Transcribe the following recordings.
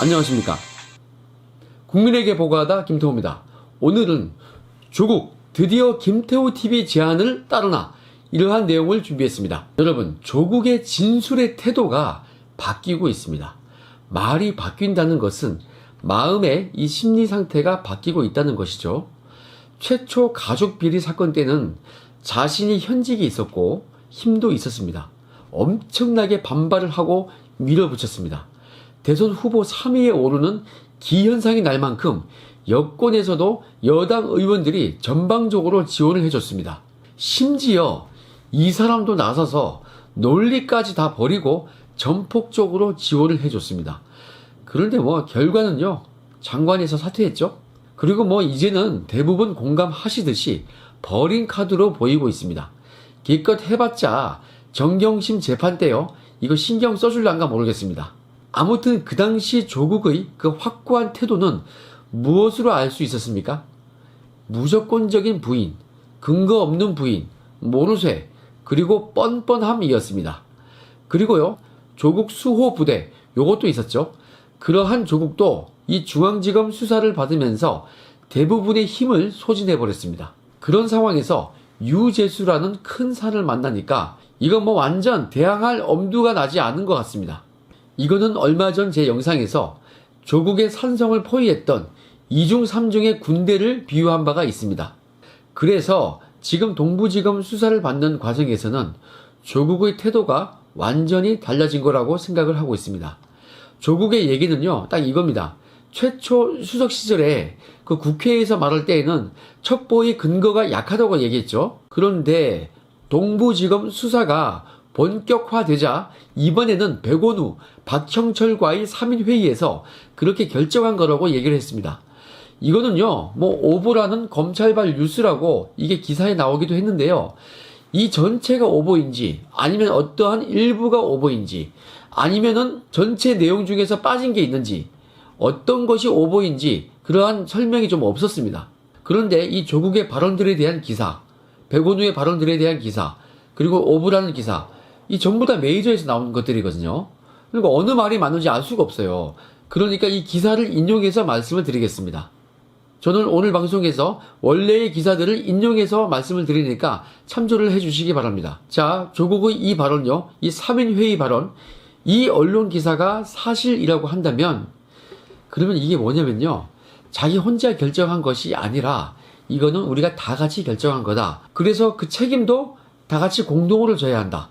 안녕하십니까. 국민에게 보고하다 김태호입니다. 오늘은 조국 드디어 김태호TV 제안을 따르나 이러한 내용을 준비했습니다. 여러분, 조국의 진술의 태도가 바뀌고 있습니다. 말이 바뀐다는 것은 마음의 이 심리 상태가 바뀌고 있다는 것이죠. 최초 가족 비리 사건 때는 자신이 현직이 있었고 힘도 있었습니다. 엄청나게 반발을 하고 밀어붙였습니다. 대선 후보 3위에 오르는 기현상이 날 만큼 여권에서도 여당 의원들이 전방적으로 지원을 해줬습니다. 심지어 이 사람도 나서서 논리까지 다 버리고 전폭적으로 지원을 해줬습니다. 그런데 결과는요, 장관에서 사퇴했죠. 그리고 이제는 대부분 공감하시듯이 버린 카드로 보이고 있습니다. 기껏 해봤자 정경심 재판 때요, 이거 신경 써줄란가 모르겠습니다. 아무튼 그 당시 조국의 그 확고한 태도는 무엇으로 알 수 있었습니까? 무조건적인 부인, 근거 없는 부인, 모르쇠, 그리고 뻔뻔함이었습니다. 그리고요, 조국 수호 부대, 요것도 있었죠. 그러한 조국도 이 중앙지검 수사를 받으면서 대부분의 힘을 소진해버렸습니다. 그런 상황에서 유재수라는 큰 산을 만나니까 이건 완전 대항할 엄두가 나지 않은 것 같습니다. 이거는 얼마 전 제 영상에서 조국의 산성을 포위했던 2중 3중의 군대를 비유한 바가 있습니다. 그래서 지금 동부지검 수사를 받는 과정에서는 조국의 태도가 완전히 달라진 거라고 생각을 하고 있습니다. 조국의 얘기는요, 딱 이겁니다. 최초 수석 시절에 그 국회에서 말할 때에는 첩보의 근거가 약하다고 얘기했죠. 그런데 동부지검 수사가 본격화되자 이번에는 백원우, 박형철과의 3인 회의에서 그렇게 결정한 거라고 얘기를 했습니다. 이거는요, 오보라는 검찰발 뉴스라고 이게 기사에 나오기도 했는데요. 이 전체가 오보인지, 아니면 어떠한 일부가 오보인지, 아니면은 전체 내용 중에서 빠진 게 있는지, 어떤 것이 오보인지 그러한 설명이 좀 없었습니다. 그런데 이 조국의 발언들에 대한 기사, 백원우의 발언들에 대한 기사, 그리고 오보라는 기사, 이 전부 다 메이저에서 나온 것들이거든요. 그러니까 어느 말이 맞는지 알 수가 없어요. 그러니까 이 기사를 인용해서 말씀을 드리겠습니다. 저는 오늘 방송에서 원래의 기사들을 인용해서 말씀을 드리니까 참조를 해주시기 바랍니다. 자, 조국의 이 발언요, 이 3인 회의 발언, 이 언론 기사가 사실이라고 한다면, 그러면 이게 뭐냐면요, 자기 혼자 결정한 것이 아니라 이거는 우리가 다 같이 결정한 거다. 그래서 그 책임도 다 같이 공동으로 져야 한다.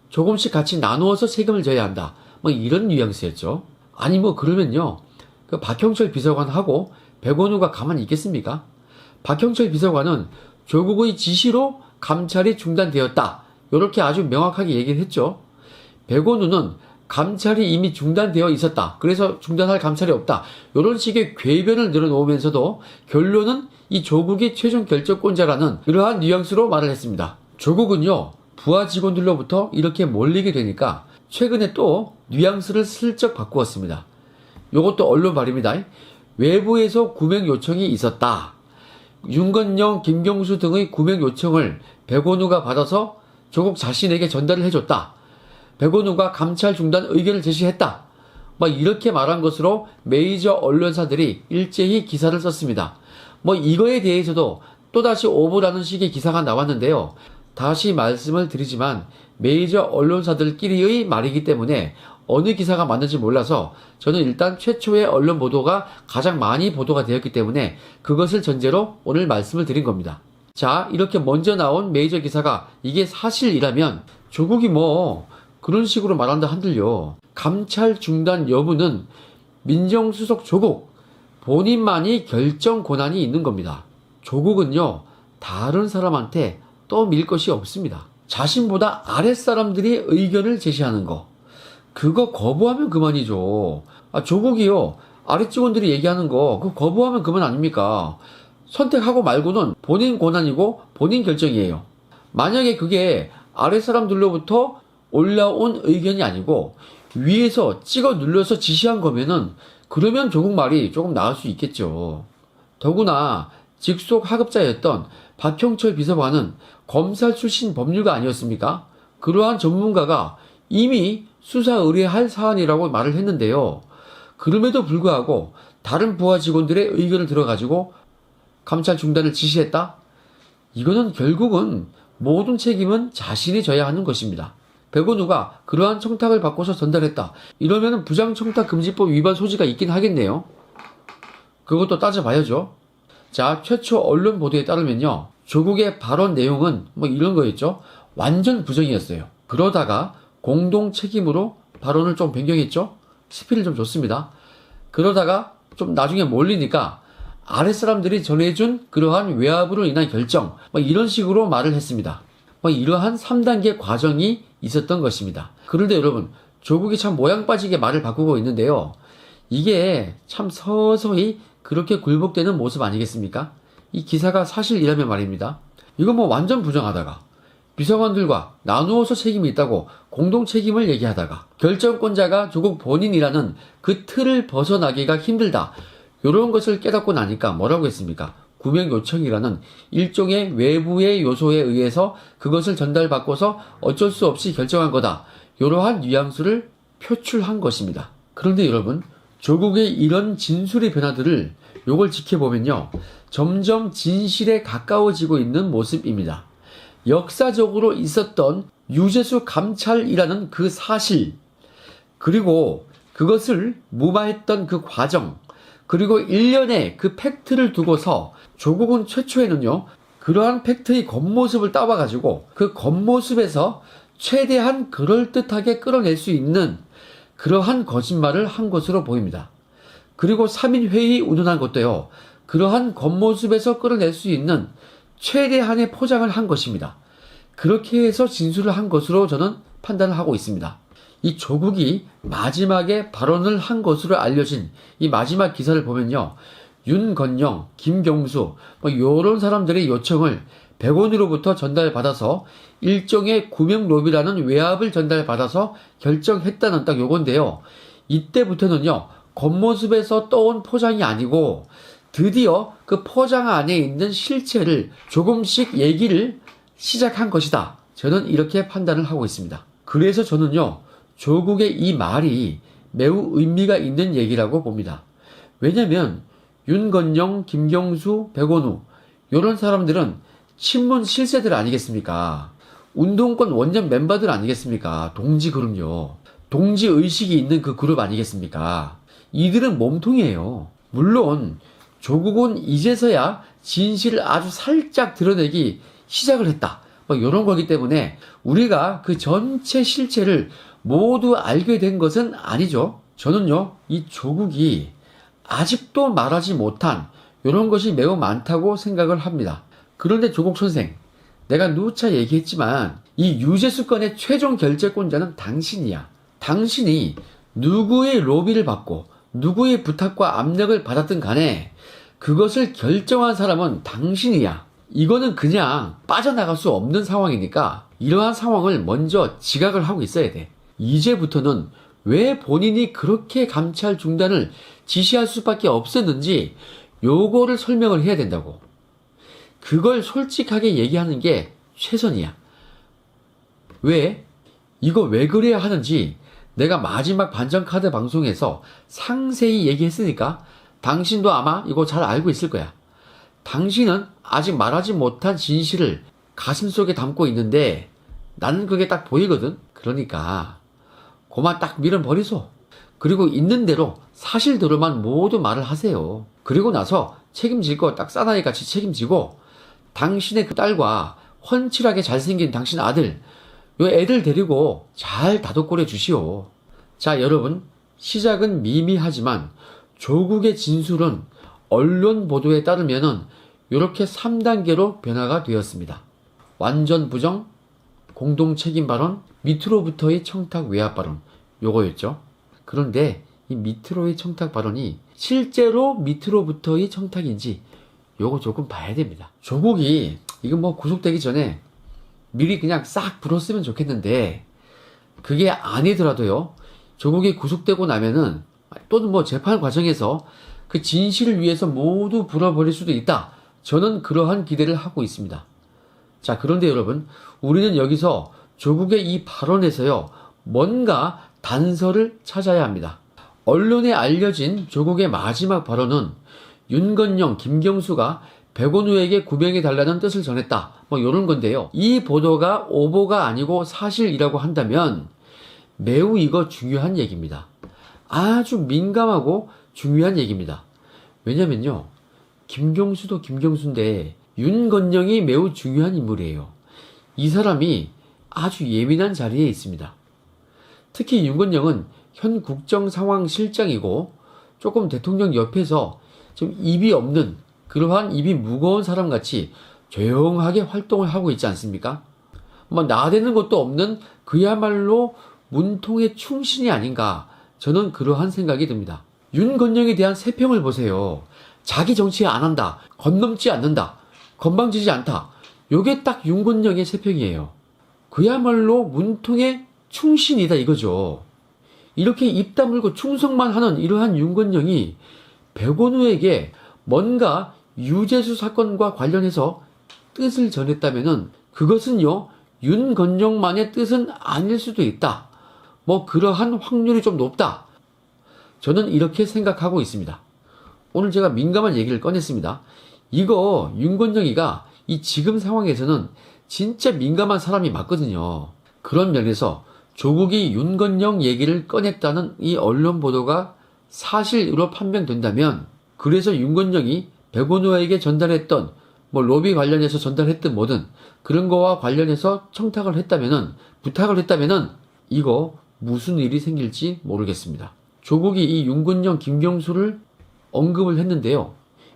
조금씩 같이 나누어서 책임을 져야 한다. 이런 뉘앙스였죠. 아니 그러면요, 그 박형철 비서관하고 백원우가 가만히 있겠습니까? 박형철 비서관은 조국의 지시로 감찰이 중단되었다, 이렇게 아주 명확하게 얘기를 했죠. 백원우는 감찰이 이미 중단되어 있었다, 그래서 중단할 감찰이 없다, 이런 식의 궤변을 늘어놓으면서도 결론은 이 조국이 최종 결정권자라는 이러한 뉘앙스로 말을 했습니다. 조국은요, 부하 직원들로부터 이렇게 몰리게 되니까 최근에 또 뉘앙스를 슬쩍 바꾸었습니다. 이것도 언론 발입니다. 외부에서 구명 요청이 있었다. 윤건영, 김경수 등의 구명 요청을 백원우가 받아서 조국 자신에게 전달을 해줬다. 백원우가 감찰 중단 의견을 제시했다. 이렇게 말한 것으로 메이저 언론사들이 일제히 기사를 썼습니다. 이거에 대해서도 또다시 오보라는 식의 기사가 나왔는데요. 다시 말씀을 드리지만 메이저 언론사들끼리의 말이기 때문에 어느 기사가 맞는지 몰라서 저는 일단 최초의 언론 보도가 가장 많이 보도가 되었기 때문에 그것을 전제로 오늘 말씀을 드린 겁니다. 자, 이렇게 먼저 나온 메이저 기사가 이게 사실이라면 조국이 그런 식으로 말한다 한들요, 감찰 중단 여부는 민정수석 조국 본인만이 결정 권한이 있는 겁니다. 조국은요, 다른 사람한테 떠밀 것이 없습니다. 자신보다 아랫사람들이 의견을 제시하는 거, 그거 거부하면 그만이죠. 조국이요, 아랫직원들이 얘기하는 거 그거 거부하면 그만 아닙니까? 선택하고 말고는 본인 권한이고 본인 결정이에요. 만약에 그게 아랫사람들로부터 올라온 의견이 아니고 위에서 찍어 눌러서 지시한 거면은 그러면 조국 말이 조금 나을 수 있겠죠. 더구나 직속 하급자였던 박형철 비서관은 검사 출신 법률가 아니었습니까? 그러한 전문가가 이미 수사 의뢰할 사안이라고 말을 했는데요. 그럼에도 불구하고 다른 부하 직원들의 의견을 들어가지고 감찰 중단을 지시했다? 이거는 결국은 모든 책임은 자신이 져야 하는 것입니다. 백원우가 그러한 청탁을 받고서 전달했다. 이러면 부장청탁금지법 위반 소지가 있긴 하겠네요. 그것도 따져봐야죠. 자, 최초 언론 보도에 따르면요. 조국의 발언 내용은 뭐 이런 거였죠. 완전 부정이었어요. 그러다가 공동 책임으로 발언을 좀 변경했죠. 스피를 좀 줬습니다. 그러다가 좀 나중에 몰리니까 아랫사람들이 전해준 그러한 외압으로 인한 결정, 뭐 이런 식으로 말을 했습니다. 뭐 이러한 3단계 과정이 있었던 것입니다. 그런데 여러분, 조국이 참 모양 빠지게 말을 바꾸고 있는데요. 이게 참 서서히 그렇게 굴복되는 모습 아니겠습니까? 이 기사가 사실이라면 말입니다. 이거 뭐 완전 부정하다가 비서관들과 나누어서 책임이 있다고 공동 책임을 얘기하다가 결정권자가 조국 본인이라는 그 틀을 벗어나기가 힘들다. 이런 것을 깨닫고 나니까 뭐라고 했습니까? 구명 요청이라는 일종의 외부의 요소에 의해서 그것을 전달받고서 어쩔 수 없이 결정한 거다. 이러한 뉘앙스를 표출한 것입니다. 그런데 여러분, 조국의 이런 진술의 변화들을 요걸 지켜보면요. 점점 진실에 가까워지고 있는 모습입니다. 역사적으로 있었던 유재수 감찰이라는 그 사실, 그리고 그것을 무마했던 그 과정, 그리고 일련의 그 팩트를 두고서 조국은 최초에는요, 그러한 팩트의 겉모습을 따와가지고 그 겉모습에서 최대한 그럴듯하게 끌어낼 수 있는 그러한 거짓말을 한 것으로 보입니다. 그리고 3인 회의 운운한 것도요, 그러한 겉모습에서 끌어낼 수 있는 최대한의 포장을 한 것입니다. 그렇게 해서 진술을 한 것으로 저는 판단을 하고 있습니다. 이 조국이 마지막에 발언을 한 것으로 알려진 이 마지막 기사를 보면요. 윤건영, 김경수 뭐 이런 사람들의 요청을 백원으로부터 전달받아서 일종의 구명 로비라는 외압을 전달받아서 결정했다는 딱 요건데요. 이때부터는요. 겉모습에서 떠온 포장이 아니고 드디어 그 포장 안에 있는 실체를 조금씩 얘기를 시작한 것이다. 저는 이렇게 판단을 하고 있습니다. 그래서 저는요. 조국의 이 말이 매우 의미가 있는 얘기라고 봅니다. 왜냐면 윤건영, 김경수, 백원우 이런 사람들은 친문 실세들 아니겠습니까? 운동권 원년 멤버들 아니겠습니까? 동지 그룹요. 동지 의식이 있는 그 그룹 아니겠습니까? 이들은 몸통이에요. 물론 조국은 이제서야 진실을 아주 살짝 드러내기 시작을 했다. 뭐 이런 거기 때문에 우리가 그 전체 실체를 모두 알게 된 것은 아니죠. 저는요, 이 조국이 아직도 말하지 못한 이런 것이 매우 많다고 생각을 합니다. 그런데 조국 선생, 내가 누차 얘기했지만 이 유재수 건의 최종 결재권자는 당신이야. 당신이 누구의 로비를 받고 누구의 부탁과 압력을 받았든 간에 그것을 결정한 사람은 당신이야. 이거는 그냥 빠져나갈 수 없는 상황이니까 이러한 상황을 먼저 지각을 하고 있어야 돼. 이제부터는 왜 본인이 그렇게 감찰 중단을 지시할 수밖에 없었는지 요거를 설명을 해야 된다고. 그걸 솔직하게 얘기하는 게 최선이야. 왜? 이거 왜 그래야 하는지 내가 마지막 반전카드 방송에서 상세히 얘기했으니까 당신도 아마 이거 잘 알고 있을 거야. 당신은 아직 말하지 못한 진실을 가슴속에 담고 있는데 나는 그게 딱 보이거든. 그러니까 그만 딱 밀어버리소. 그리고 있는 대로 사실대로만 모두 말을 하세요. 그리고 나서 책임질 거 딱 사나이 같이 책임지고 당신의 그 딸과 훤칠하게 잘생긴 당신 아들, 요 애들 데리고 잘 다독거려 주시오. 자, 여러분, 시작은 미미하지만 조국의 진술은 언론 보도에 따르면은 이렇게 3단계로 변화가 되었습니다. 완전 부정, 공동 책임 발언, 밑으로부터의 청탁 외압 발언, 요거였죠. 그런데 이 밑으로의 청탁 발언이 실제로 밑으로부터의 청탁인지 요거 조금 봐야 됩니다. 조국이 이거 뭐 구속되기 전에 미리 그냥 싹 불었으면 좋겠는데 그게 아니더라도요. 조국이 구속되고 나면은 또는 뭐 재판 과정에서 그 진실을 위해서 모두 불어버릴 수도 있다. 저는 그러한 기대를 하고 있습니다. 자, 그런데 여러분, 우리는 여기서 조국의 이 발언에서요, 뭔가 단서를 찾아야 합니다. 언론에 알려진 조국의 마지막 발언은 윤건영, 김경수가 백원우에게 구명해달라는 뜻을 전했다. 뭐 이런 건데요. 이 보도가 오보가 아니고 사실이라고 한다면 매우 이거 중요한 얘기입니다. 아주 민감하고 중요한 얘기입니다. 왜냐면요. 김경수도 김경수인데 윤건영이 매우 중요한 인물이에요. 이 사람이 아주 예민한 자리에 있습니다. 특히 윤건영은 현 국정상황실장이고 조금 대통령 옆에서 좀 입이 없는 그러한 입이 무거운 사람같이 조용하게 활동을 하고 있지 않습니까? 뭐 나대는 것도 없는 그야말로 문통의 충신이 아닌가 저는 그러한 생각이 듭니다. 윤건영에 대한 세평을 보세요. 자기 정치 안 한다. 건넘지 않는다. 건방지지 않다. 요게 딱 윤건영의 세평이에요. 그야말로 문통의 충신이다 이거죠. 이렇게 입 다물고 충성만 하는 이러한 윤건영이 백원우에게 뭔가 유재수 사건과 관련해서 뜻을 전했다면은 그것은요 윤건영만의 뜻은 아닐 수도 있다. 뭐 그러한 확률이 좀 높다. 저는 이렇게 생각하고 있습니다. 오늘 제가 민감한 얘기를 꺼냈습니다. 이거 윤건영이가 이 지금 상황에서는 진짜 민감한 사람이 맞거든요. 그런 면에서 조국이 윤건영 얘기를 꺼냈다는 이 언론 보도가 사실으로 판명된다면 그래서 윤건영이 백원우에게 전달했던 뭐 로비 관련해서 전달했든 뭐든 그런 거와 관련해서 청탁을 했다면은 부탁을 했다면은 이거 무슨 일이 생길지 모르겠습니다. 조국이 이 윤건영, 김경수를 언급을 했는데요.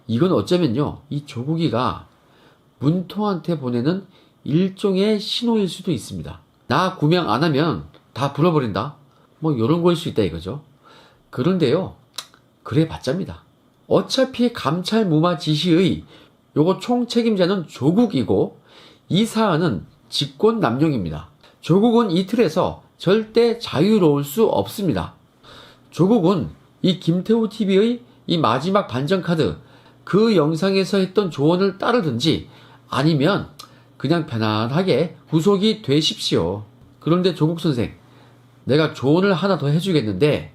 이건 어쩌면요. 이 조국이가 문통한테 보내는 일종의 신호일 수도 있습니다. 나 구명 안 하면 다 불어버린다. 뭐 이런 거일 수 있다 이거죠. 그런데요. 그래 봤자입니다. 어차피 감찰 무마 지시의 요거 총책임자는 조국이고 이 사안은 직권 남용입니다. 조국은 이 틀에서 절대 자유로울 수 없습니다. 조국은 이 김태우 TV의 이 마지막 반전카드 그 영상에서 했던 조언을 따르든지 아니면 그냥 편안하게 구속이 되십시오. 그런데 조국 선생, 내가 조언을 하나 더 해주겠는데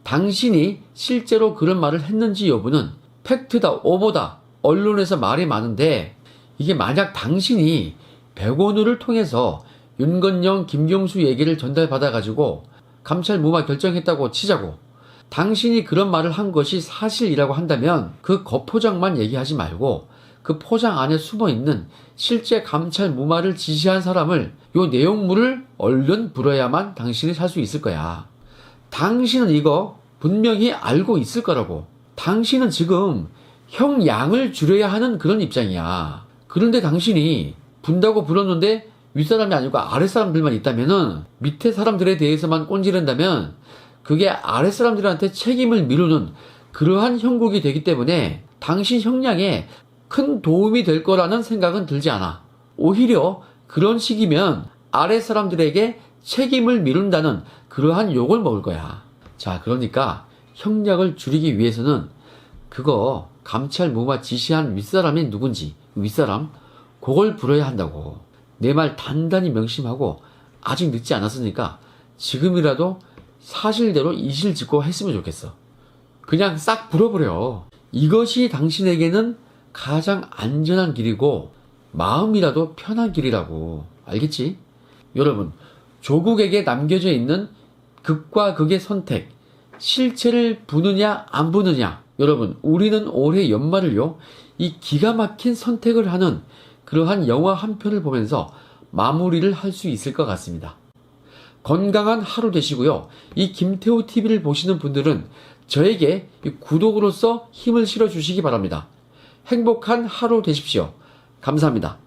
당신이 실제로 그런 말을 했는지 여부는 팩트다, 오보다, 언론에서 말이 많은데 이게 만약 당신이 백원우를 통해서 윤건영, 김경수 얘기를 전달받아가지고 감찰 무마 결정했다고 치자고 당신이 그런 말을 한 것이 사실이라고 한다면 그 겉포장만 얘기하지 말고 그 포장 안에 숨어있는 실제 감찰 무마를 지시한 사람을 요 내용물을 얼른 불어야만 당신이 살 수 있을 거야. 당신은 이거 분명히 알고 있을 거라고. 당신은 지금 형 양을 줄여야 하는 그런 입장이야. 그런데 당신이 분다고 불었는데 윗사람이 아니고 아랫사람들만 있다면은 밑에 사람들에 대해서만 꼰지른다면 그게 아랫사람들한테 책임을 미루는 그러한 형국이 되기 때문에 당신 형량에 큰 도움이 될 거라는 생각은 들지 않아. 오히려 그런 식이면 아랫사람들에게 책임을 미룬다는 그러한 욕을 먹을 거야. 자, 그러니까 형량을 줄이기 위해서는 그거 감찰 무마 지시한 윗사람이 누군지 윗사람 그걸 불어야 한다고. 내 말 단단히 명심하고 아직 늦지 않았으니까 지금이라도 사실대로 이실직고 했으면 좋겠어. 그냥 싹 불어버려. 이것이 당신에게는 가장 안전한 길이고 마음이라도 편한 길이라고. 알겠지? 여러분, 조국에게 남겨져 있는 극과 극의 선택, 실체를 부느냐 안 부느냐. 여러분, 우리는 올해 연말을요 이 기가 막힌 선택을 하는 그러한 영화 한 편을 보면서 마무리를 할 수 있을 것 같습니다. 건강한 하루 되시고요. 이 김태우 TV를 보시는 분들은 저에게 구독으로서 힘을 실어주시기 바랍니다. 행복한 하루 되십시오. 감사합니다.